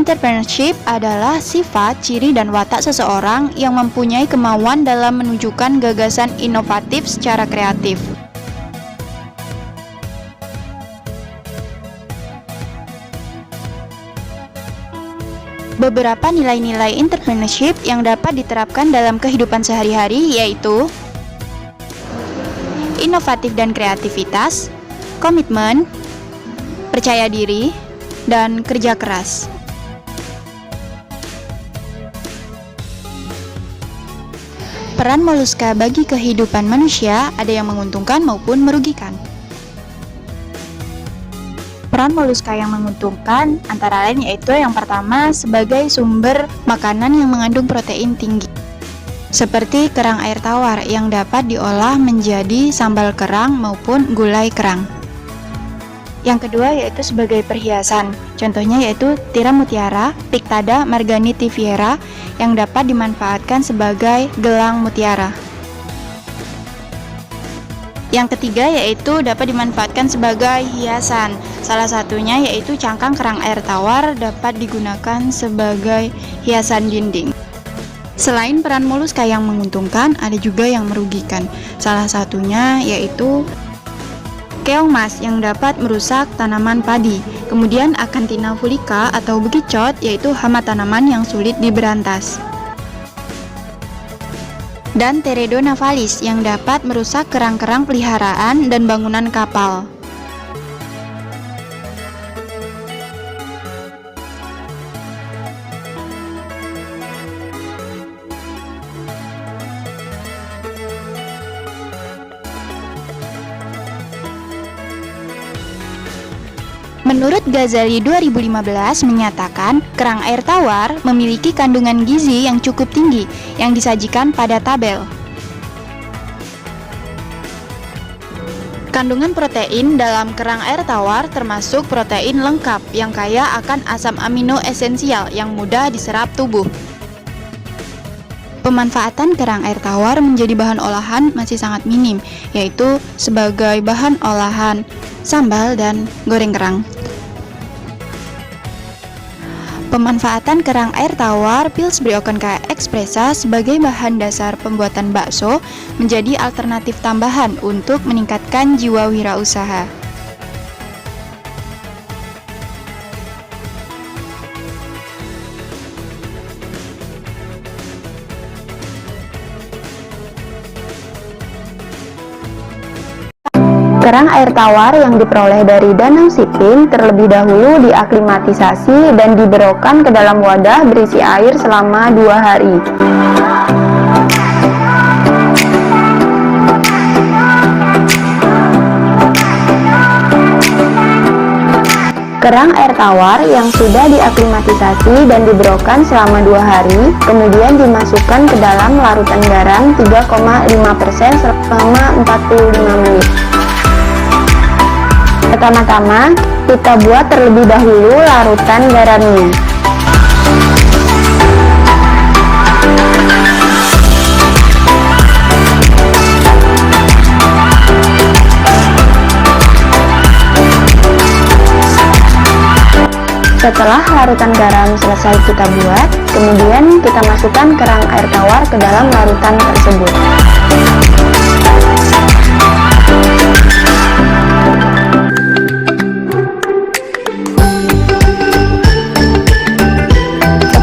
Entrepreneurship adalah sifat, ciri, dan watak seseorang yang mempunyai kemauan dalam menunjukkan gagasan inovatif secara kreatif. Beberapa nilai-nilai entrepreneurship yang dapat diterapkan dalam kehidupan sehari-hari yaitu inovatif dan kreativitas, komitmen, percaya diri, dan kerja keras. Peran moluska bagi kehidupan manusia ada yang menguntungkan maupun merugikan. Peran moluska yang menguntungkan antara lain yaitu yang pertama sebagai sumber makanan yang mengandung protein tinggi, seperti kerang air tawar yang dapat diolah menjadi sambal kerang maupun gulai kerang. Yang kedua yaitu sebagai perhiasan, contohnya yaitu tiram mutiara, Pictada marganitifera yang dapat dimanfaatkan sebagai gelang mutiara. Yang ketiga yaitu dapat dimanfaatkan sebagai hiasan, salah satunya yaitu cangkang kerang air tawar dapat digunakan sebagai hiasan dinding. Selain peran moluska yang menguntungkan, ada juga yang merugikan, salah satunya yaitu keong mas yang dapat merusak tanaman padi, kemudian Acanthina fulica atau bekicot yaitu hama tanaman yang sulit diberantas, dan Teredo navalis yang dapat merusak kerang-kerang peliharaan dan bangunan kapal. Menurut Ghazali 2015 menyatakan kerang air tawar memiliki kandungan gizi yang cukup tinggi yang disajikan pada tabel. Kandungan protein dalam kerang air tawar termasuk protein lengkap yang kaya akan asam amino esensial yang mudah diserap tubuh. Pemanfaatan kerang air tawar menjadi bahan olahan masih sangat minim, yaitu sebagai bahan olahan sambal dan goreng kerang. Pemanfaatan kerang air tawar Pillsbury Oconca expressa sebagai bahan dasar pembuatan bakso menjadi alternatif tambahan untuk meningkatkan jiwa wirausaha. Kerang air tawar yang diperoleh dari Danau Sipin terlebih dahulu diaklimatisasi dan diberokan ke dalam wadah berisi air selama 2 hari. Kerang air tawar yang sudah diaklimatisasi dan diberokan selama 2 hari, kemudian dimasukkan ke dalam larutan garam 3,5% selama 45 menit. Pertama-tama, kita buat terlebih dahulu larutan garamnya. Setelah larutan garam selesai kita buat, kemudian kita masukkan kerang air tawar ke dalam larutan tersebut.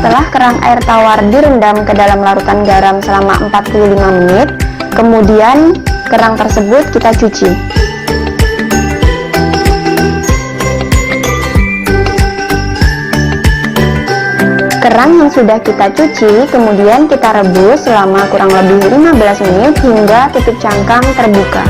Setelah kerang air tawar direndam ke dalam larutan garam selama 45 menit, kemudian kerang tersebut kita cuci. Kerang yang sudah kita cuci, kemudian kita rebus selama kurang lebih 15 menit hingga tutup cangkang terbuka.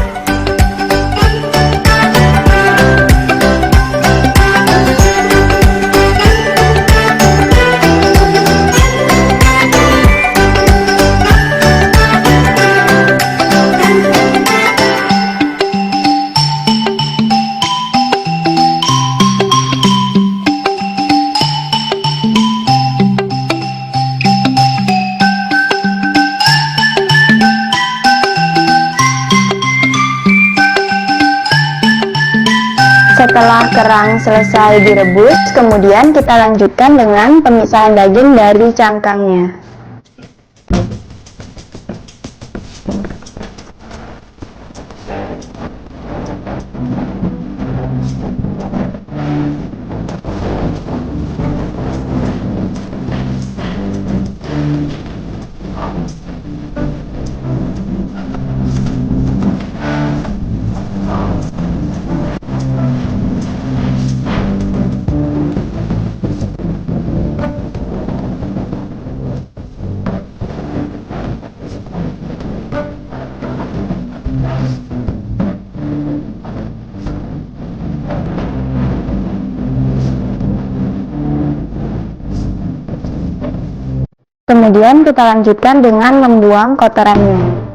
Setelah kerang selesai direbus, kemudian kita lanjutkan dengan pemisahan daging dari cangkangnya. Kemudian kita lanjutkan dengan membuang kotorannya.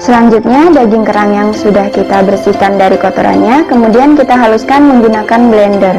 Selanjutnya, daging kerang yang sudah kita bersihkan dari kotorannya, kemudian kita haluskan menggunakan blender.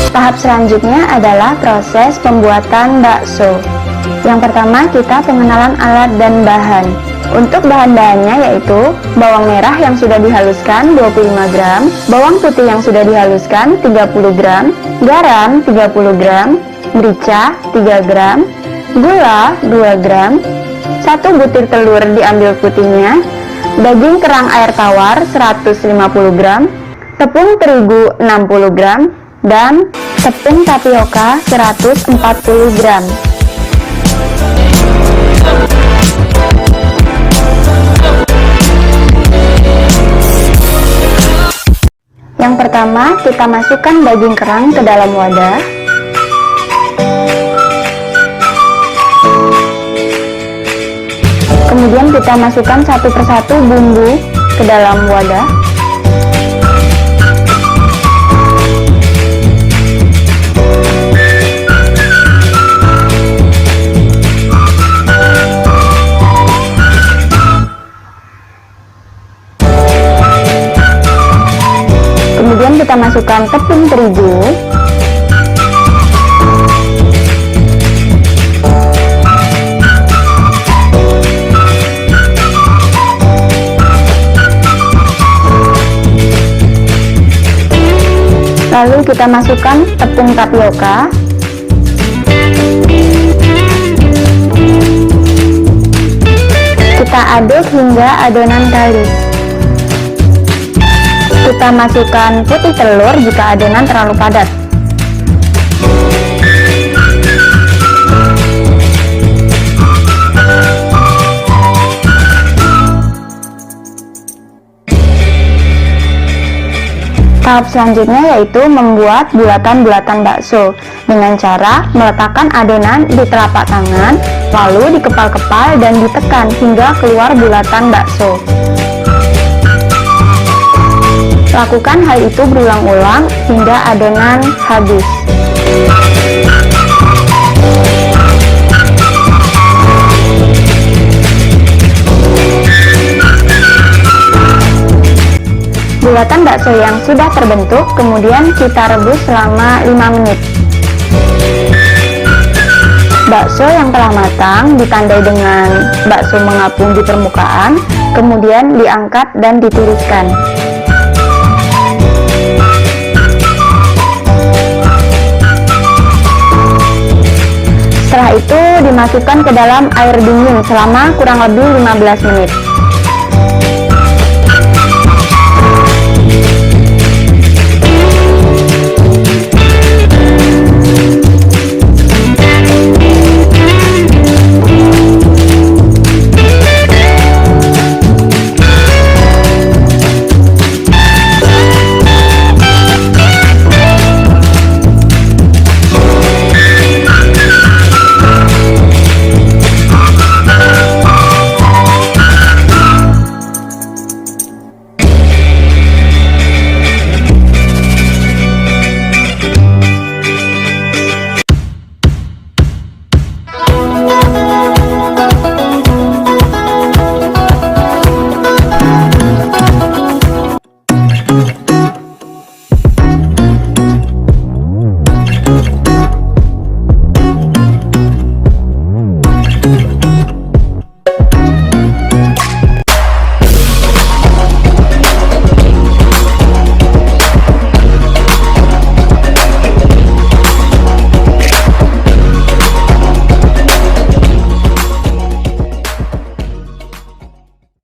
Tahap selanjutnya adalah proses pembuatan bakso. Yang pertama, kita pengenalan alat dan bahan. Untuk bahan-bahannya yaitu bawang merah yang sudah dihaluskan 25 gram, bawang putih yang sudah dihaluskan 30 gram, garam 30 gram, merica 3 gram, gula 2 gram, 1 butir telur diambil putihnya, daging kerang air tawar 150 gram, tepung terigu 60 gram, dan tepung tapioka 140 gram. Yang pertama, kita masukkan daging kerang ke dalam wadah. Kemudian kita masukkan satu persatu bumbu ke dalam wadah. Kemudian kita masukkan tepung terigu, lalu kita masukkan tepung tapioka, kita aduk hingga adonan kalis. Kita masukkan putih telur jika adonan terlalu padat. Tahap selanjutnya yaitu membuat bulatan-bulatan bakso dengan cara meletakkan adonan di telapak tangan, lalu dikepal-kepal dan ditekan hingga keluar bulatan bakso. Lakukan hal itu berulang-ulang hingga adonan habis. Bulatan bakso yang sudah terbentuk kemudian kita rebus selama 5 menit. Bakso yang telah matang ditandai dengan bakso mengapung di permukaan, kemudian diangkat dan ditiriskan. Setelah itu dimasukkan ke dalam air dingin selama kurang lebih 15 menit.